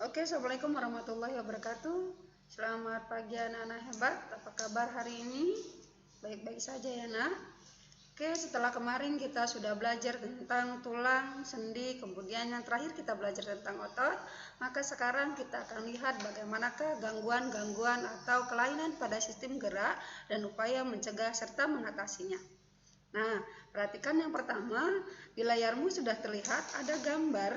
Oke, Assalamualaikum warahmatullahi wabarakatuh. Selamat pagi anak-anak hebat. Apa kabar hari ini? Baik-baik saja ya nak. Oke, setelah kemarin kita sudah belajar tentang tulang, sendi, kemudian yang terakhir kita belajar tentang otot. Maka sekarang kita akan lihat bagaimanakah gangguan-gangguan atau kelainan pada sistem gerak dan upaya mencegah serta mengatasinya. Nah, perhatikan yang pertama, di layarmu sudah terlihat ada gambar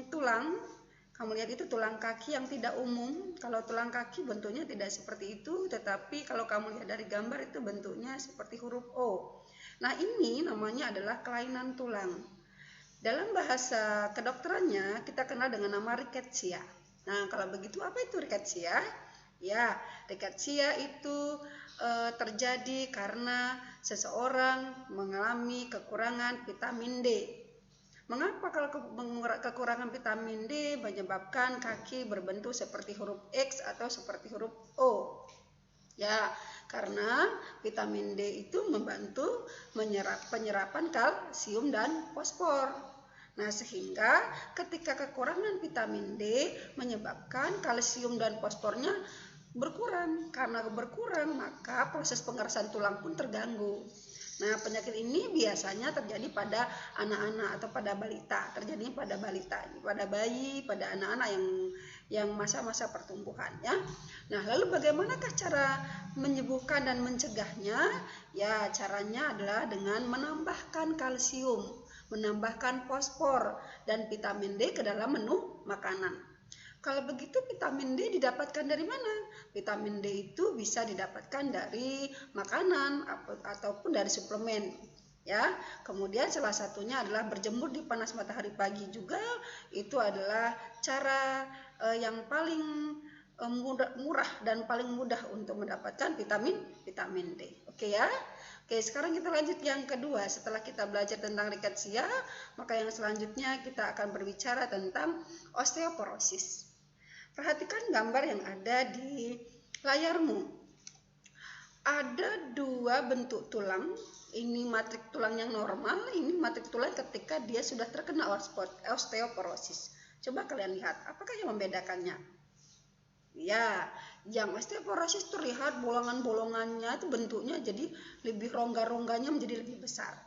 tulang. Kamu lihat itu tulang kaki yang tidak umum. Kalau tulang kaki bentuknya tidak seperti itu, tetapi kalau kamu lihat dari gambar itu bentuknya seperti huruf O. Nah, ini namanya adalah kelainan tulang. Dalam bahasa kedokterannya kita kenal dengan nama rickettsia. Nah, kalau begitu apa itu rickettsia? Ya, rickettsia itu terjadi karena seseorang mengalami kekurangan vitamin D. Mengapa kalau kekurangan vitamin D menyebabkan kaki berbentuk seperti huruf X atau seperti huruf O? Ya, karena vitamin D itu membantu penyerapan kalsium dan fosfor. Nah, sehingga ketika kekurangan vitamin D menyebabkan kalsium dan fosfornya berkurang. Karena berkurang, maka proses pengerasan tulang pun terganggu. Nah, penyakit ini biasanya terjadi pada anak-anak atau pada balita, terjadi pada balita, pada bayi, pada anak-anak yang masa-masa pertumbuhan ya. Nah, lalu bagaimanakah cara menyembuhkan dan mencegahnya? Ya, caranya adalah dengan menambahkan kalsium, menambahkan fosfor dan vitamin D ke dalam menu makanan. Kalau begitu vitamin D didapatkan dari mana? Vitamin D itu bisa didapatkan dari makanan ataupun dari suplemen. Ya, kemudian salah satunya adalah berjemur di panas matahari pagi juga. Itu adalah cara yang paling murah dan paling mudah untuk mendapatkan vitamin D. Oke ya. Oke, sekarang kita lanjut yang kedua. Setelah kita belajar tentang rickettsia, maka yang selanjutnya kita akan berbicara tentang osteoporosis. Perhatikan gambar yang ada di layarmu. Ada dua bentuk tulang. Ini matrik tulang yang normal, ini matrik tulang ketika dia sudah terkena osteoporosis. Coba kalian lihat, apakah yang membedakannya? Ya, yang osteoporosis terlihat bolongan-bolongannya itu bentuknya jadi lebih rongga-rongganya menjadi lebih besar.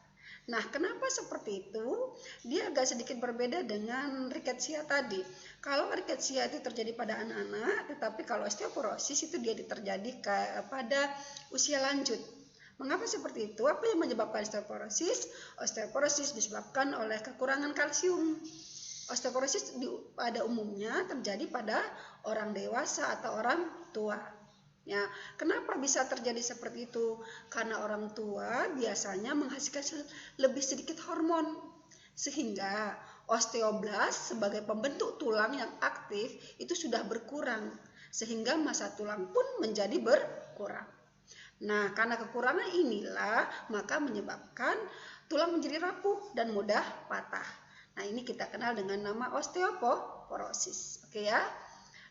Nah, kenapa seperti itu? Dia agak sedikit berbeda dengan rickettsia tadi. Kalau rickettsia itu terjadi pada anak-anak, tetapi kalau osteoporosis itu dia terjadi pada usia lanjut. Mengapa seperti itu? Apa yang menyebabkan osteoporosis? Osteoporosis disebabkan oleh kekurangan kalsium. Osteoporosis pada umumnya terjadi pada orang dewasa atau orang tua. Ya, kenapa bisa terjadi seperti itu? Karena orang tua biasanya menghasilkan lebih sedikit hormon, sehingga osteoblast sebagai pembentuk tulang yang aktif itu sudah berkurang, sehingga massa tulang pun menjadi berkurang. Nah, karena kekurangan inilah maka menyebabkan tulang menjadi rapuh dan mudah patah. Nah, ini kita kenal dengan nama osteoporosis. Oke ya.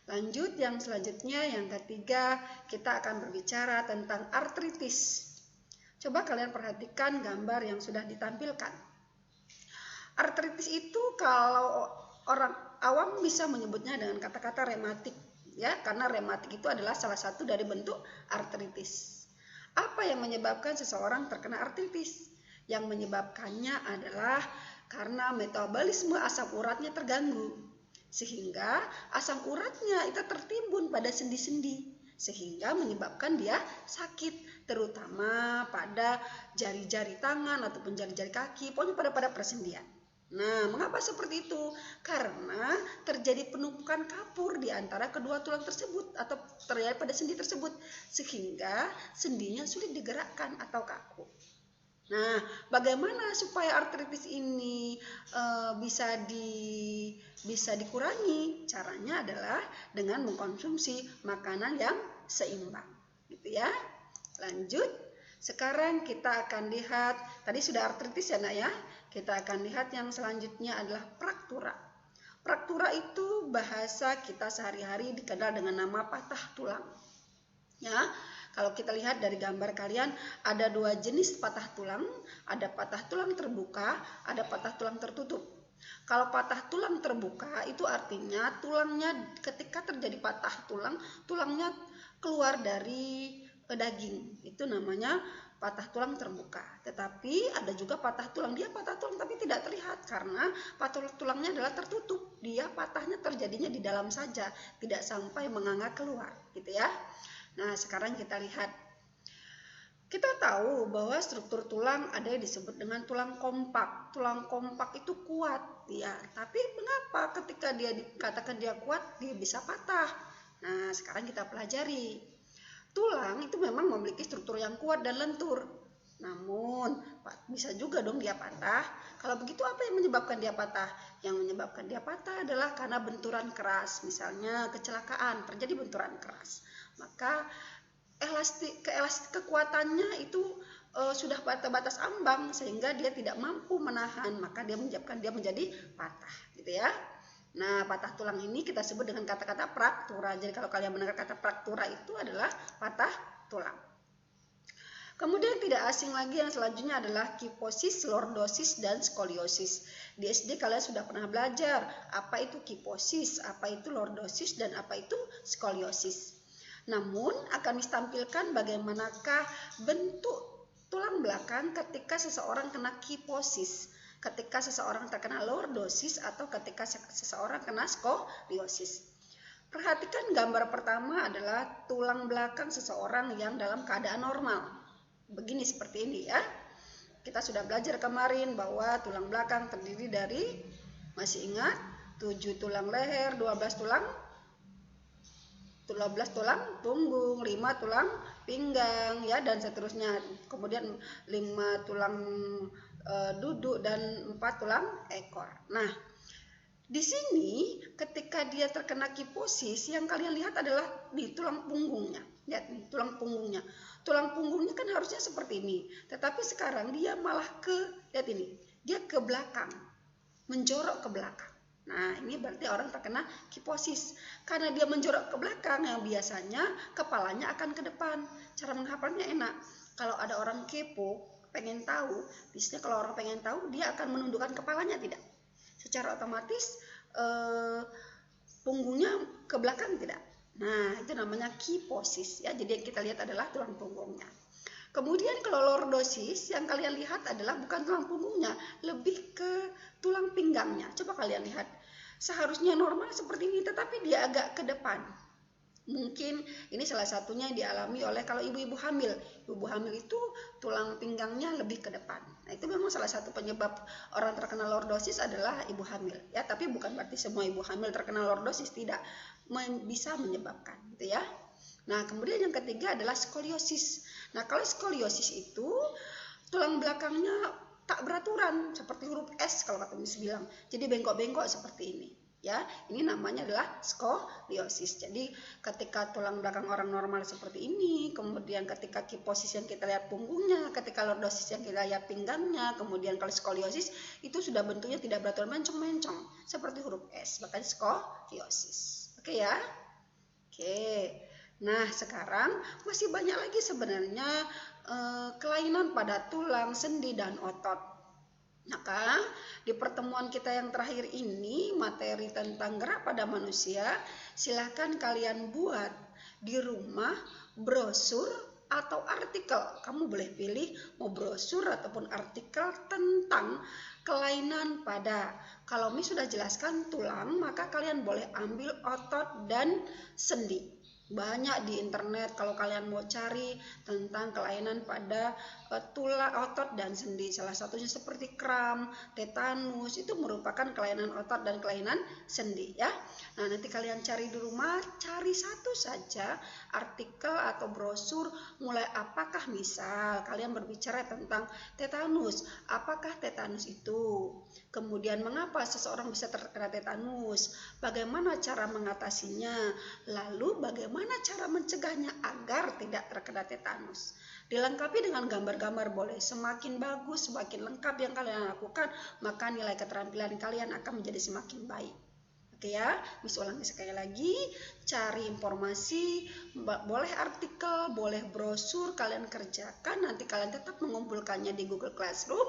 Lanjut yang selanjutnya, yang ketiga, kita akan berbicara tentang artritis. Coba kalian perhatikan gambar yang sudah ditampilkan. Artritis itu kalau orang awam bisa menyebutnya dengan kata-kata rematik, ya, karena rematik itu adalah salah satu dari bentuk artritis. Apa yang menyebabkan seseorang terkena artritis? Yang menyebabkannya adalah karena metabolisme asam uratnya terganggu. Sehingga asam uratnya itu tertimbun pada sendi-sendi, sehingga menyebabkan dia sakit, terutama pada jari-jari tangan ataupun jari-jari kaki, pokoknya pada persendian. Nah, mengapa seperti itu? Karena terjadi penumpukan kapur di antara kedua tulang tersebut atau terjadi pada sendi tersebut, sehingga sendinya sulit digerakkan atau kaku. Nah, bagaimana supaya artritis ini bisa dikurangi? Caranya adalah dengan mengkonsumsi makanan yang seimbang, gitu ya. Lanjut, sekarang kita akan lihat, tadi sudah artritis ya nak ya. Kita akan lihat yang selanjutnya adalah fraktura. Fraktura itu bahasa kita sehari-hari dikenal dengan nama patah tulang. Ya. Kalau kita lihat dari gambar kalian, ada dua jenis patah tulang, ada patah tulang terbuka, ada patah tulang tertutup. Kalau patah tulang terbuka itu artinya tulangnya ketika terjadi patah tulang, tulangnya keluar dari daging. Itu namanya patah tulang terbuka. Tetapi ada juga patah tulang, dia patah tulang tapi tidak terlihat karena patah tulangnya adalah tertutup. Dia patahnya terjadinya di dalam saja, tidak sampai menganga keluar, gitu ya. Nah, sekarang kita lihat. Kita tahu bahwa struktur tulang ada yang disebut dengan tulang kompak. Tulang kompak itu kuat, ya. Tapi mengapa ketika dia dikatakan dia kuat, dia bisa patah? Nah, sekarang kita pelajari. Tulang itu memang memiliki struktur yang kuat dan lentur. Namun, bisa juga dong dia patah. Kalau begitu apa yang menyebabkan dia patah? Yang menyebabkan dia patah adalah karena benturan keras. Misalnya kecelakaan, terjadi benturan keras. Maka kekuatannya itu sudah batas ambang sehingga dia tidak mampu menahan, maka dia menyebabkan dia menjadi patah, gitu ya. Nah, patah tulang ini kita sebut dengan kata-kata fraktura. Jadi kalau kalian mendengar kata fraktura itu adalah patah tulang. Kemudian tidak asing lagi yang selanjutnya adalah kiposis, lordosis, dan skoliosis. Di SD kalian sudah pernah belajar apa itu kiposis, apa itu lordosis, dan apa itu skoliosis. Namun akan ditampilkan bagaimanakah bentuk tulang belakang ketika seseorang kena kiposis, ketika seseorang terkena lordosis, atau ketika seseorang kena skoliosis. Perhatikan gambar pertama adalah tulang belakang seseorang yang dalam keadaan normal. Begini seperti ini ya. Kita sudah belajar kemarin bahwa tulang belakang terdiri dari, masih ingat, 7 tulang leher, 12 tulang punggung, 5 tulang pinggang, ya, dan seterusnya. Kemudian 5 tulang duduk dan 4 tulang ekor. Nah, di sini ketika dia terkena kiposis, yang kalian lihat adalah di tulang punggungnya. Lihat nih, tulang punggungnya. Tulang punggungnya kan harusnya seperti ini, tetapi sekarang dia malah lihat ini, dia ke belakang, menjorok ke belakang. Nah, ini berarti orang terkena kiposis. Karena dia menjorok ke belakang, yang biasanya kepalanya akan ke depan. Cara menghafalnya enak. Kalau ada orang kepo, pengen tahu, biasanya kalau orang pengen tahu, dia akan menundukkan kepalanya, tidak? Secara otomatis punggungnya ke belakang, tidak? Nah, itu namanya kiposis, ya. Jadi yang kita lihat adalah tulang punggungnya. Kemudian kalau lordosis, yang kalian lihat adalah bukan tulang punggungnya, lebih ke tulang pinggangnya. Coba kalian lihat, seharusnya normal seperti ini, tetapi dia agak ke depan. Mungkin ini salah satunya yang dialami oleh kalau ibu-ibu hamil. Ibu hamil itu tulang pinggangnya lebih ke depan. Nah, itu memang salah satu penyebab orang terkena lordosis adalah ibu hamil. Ya, tapi bukan berarti semua ibu hamil terkena lordosis, tidak. Bisa menyebabkan, gitu ya. Nah, kemudian yang ketiga adalah skoliosis. Nah, kalau skoliosis itu tulang belakangnya tak beraturan seperti huruf S kalau kata Miss bilang. Jadi bengkok-bengkok seperti ini, ya. Ini namanya adalah skoliosis. Jadi ketika tulang belakang orang normal seperti ini, kemudian ketika kiposis yang kita lihat punggungnya, ketika lordosis yang kita lihat pinggangnya, kemudian kalau skoliosis itu sudah bentuknya tidak beraturan, mencong-mencong seperti huruf S, makanya skoliosis. Oke ya? Oke. Nah, sekarang masih banyak lagi sebenarnya kelainan pada tulang, sendi, dan otot. Maka di pertemuan kita yang terakhir ini, materi tentang gerak pada manusia, silahkan kalian buat di rumah brosur atau artikel. Kamu boleh pilih mau brosur ataupun artikel tentang kelainan pada. Kalau Miss sudah jelaskan tulang, maka kalian boleh ambil otot dan sendi. Banyak di internet kalau kalian mau cari tentang kelainan pada tulang, otot, dan sendi. Salah satunya seperti kram, tetanus, itu merupakan kelainan otot dan kelainan sendi, ya. Nah, nanti kalian cari di rumah, cari satu saja artikel atau brosur, mulai apakah misal kalian berbicara tentang tetanus, apakah tetanus itu, kemudian mengapa seseorang bisa terkena tetanus, bagaimana cara mengatasinya, lalu bagaimana cara mencegahnya agar tidak terkena tetanus. Dilengkapi dengan gambar-gambar boleh. Semakin bagus, semakin lengkap yang kalian lakukan, maka nilai keterampilan kalian akan menjadi semakin baik. Oke ya, Miss ulangi sekali lagi, cari informasi, boleh artikel, boleh brosur, kalian kerjakan, nanti kalian tetap mengumpulkannya di Google Classroom.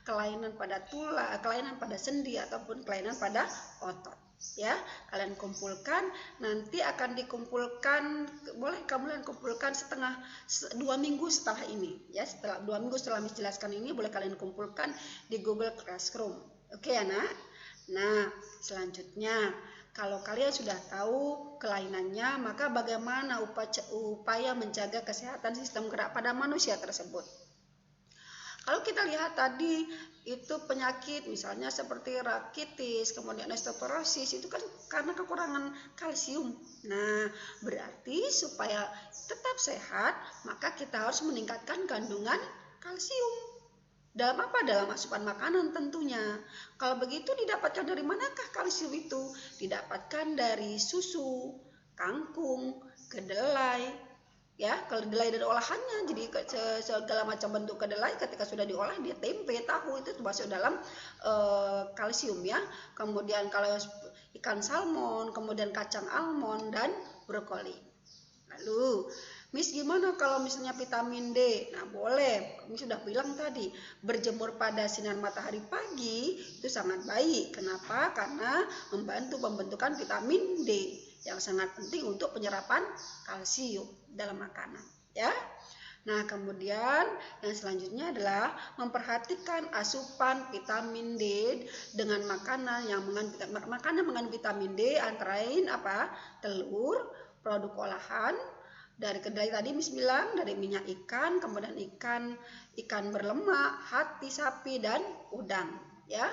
kelainan pada tulang, kelainan pada sendi ataupun kelainan pada otot. Ya, kalian kumpulkan, nanti akan dikumpulkan, boleh kalian kumpulkan 2 minggu setelah ini, ya, setelah 2 minggu setelah menjelaskan ini boleh kalian kumpulkan di Google Classroom. Oke ya nak? Nah, selanjutnya kalau kalian sudah tahu kelainannya, maka bagaimana upaya menjaga kesehatan sistem gerak pada manusia tersebut? Kalau kita lihat tadi itu penyakit misalnya seperti rakitis, kemudian osteoporosis, itu kan karena kekurangan kalsium. Nah, berarti supaya tetap sehat, maka kita harus meningkatkan kandungan kalsium. Dalam apa? Dalam asupan makanan tentunya. Kalau begitu didapatkan dari manakah kalsium itu? Didapatkan dari susu, kangkung, kedelai. Ya, kedelai dan olahannya, jadi segala macam bentuk kedelai ketika sudah diolah, dia tempe, tahu, itu masuk dalam kalsium ya. Kemudian kalau ikan salmon, kemudian kacang almond dan brokoli. Lalu Miss, gimana kalau misalnya vitamin D? Nah, boleh. Miss sudah bilang tadi, berjemur pada sinar matahari pagi itu sangat baik. Kenapa? Karena membantu pembentukan vitamin D yang sangat penting untuk penyerapan kalsium dalam makanan, ya. Nah, kemudian yang selanjutnya adalah memperhatikan asupan vitamin D dengan makanan yang mengandung vitamin D, antara lain apa? Telur, produk olahan, dari kedelai tadi Miss bilang, dari minyak ikan, kemudian ikan berlemak, hati sapi dan udang, ya.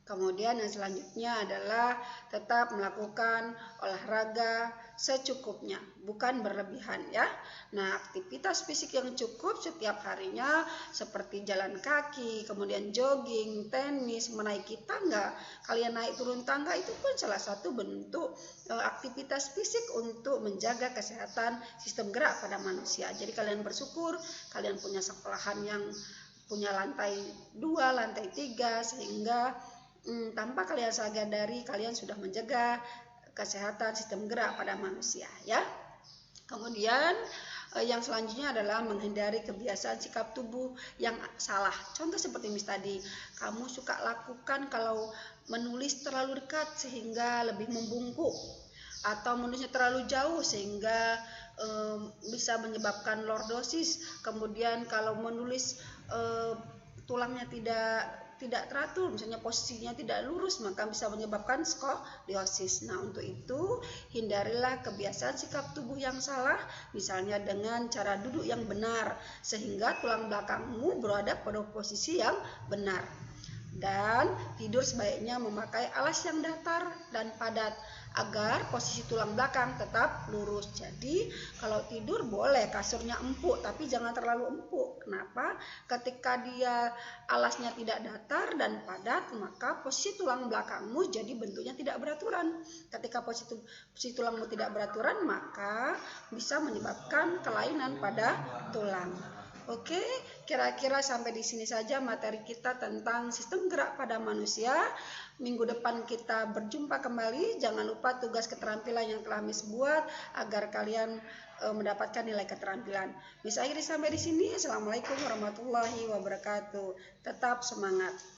Kemudian yang selanjutnya adalah tetap melakukan olahraga secukupnya, bukan berlebihan ya. Nah, aktivitas fisik yang cukup setiap harinya seperti jalan kaki, kemudian jogging, tenis, menaiki tangga. Kalian naik turun tangga itu pun salah satu bentuk aktivitas fisik untuk menjaga kesehatan sistem gerak pada manusia. Jadi kalian bersyukur kalian punya sekolahan yang punya lantai 2, lantai 3, sehingga tanpa kalian sadari kalian sudah menjaga kesehatan sistem gerak pada manusia ya. Kemudian yang selanjutnya adalah menghindari kebiasaan sikap tubuh yang salah. Contoh seperti Miss tadi, kamu suka lakukan kalau menulis terlalu dekat sehingga lebih membungkuk, atau menulisnya terlalu jauh sehingga bisa menyebabkan lordosis. Kemudian kalau menulis tulangnya tidak teratur, misalnya posisinya tidak lurus, maka bisa menyebabkan skoliosis. Nah, untuk itu hindarilah kebiasaan sikap tubuh yang salah, misalnya dengan cara duduk yang benar sehingga tulang belakangmu berada pada posisi yang benar. Dan tidur sebaiknya memakai alas yang datar dan padat agar posisi tulang belakang tetap lurus. Jadi kalau tidur boleh kasurnya empuk, tapi jangan terlalu empuk. Kenapa? Ketika dia alasnya tidak datar dan padat, maka posisi tulang belakangmu jadi bentuknya tidak beraturan. Ketika posisi tulangmu tidak beraturan, maka bisa menyebabkan kelainan pada tulang. Oke, kira-kira sampai di sini saja materi kita tentang sistem gerak pada manusia. Minggu depan kita berjumpa kembali. Jangan lupa tugas keterampilan yang telah Miss buat agar kalian mendapatkan nilai keterampilan. Miss akhiri sampai di sini. Assalamualaikum warahmatullahi wabarakatuh. Tetap semangat.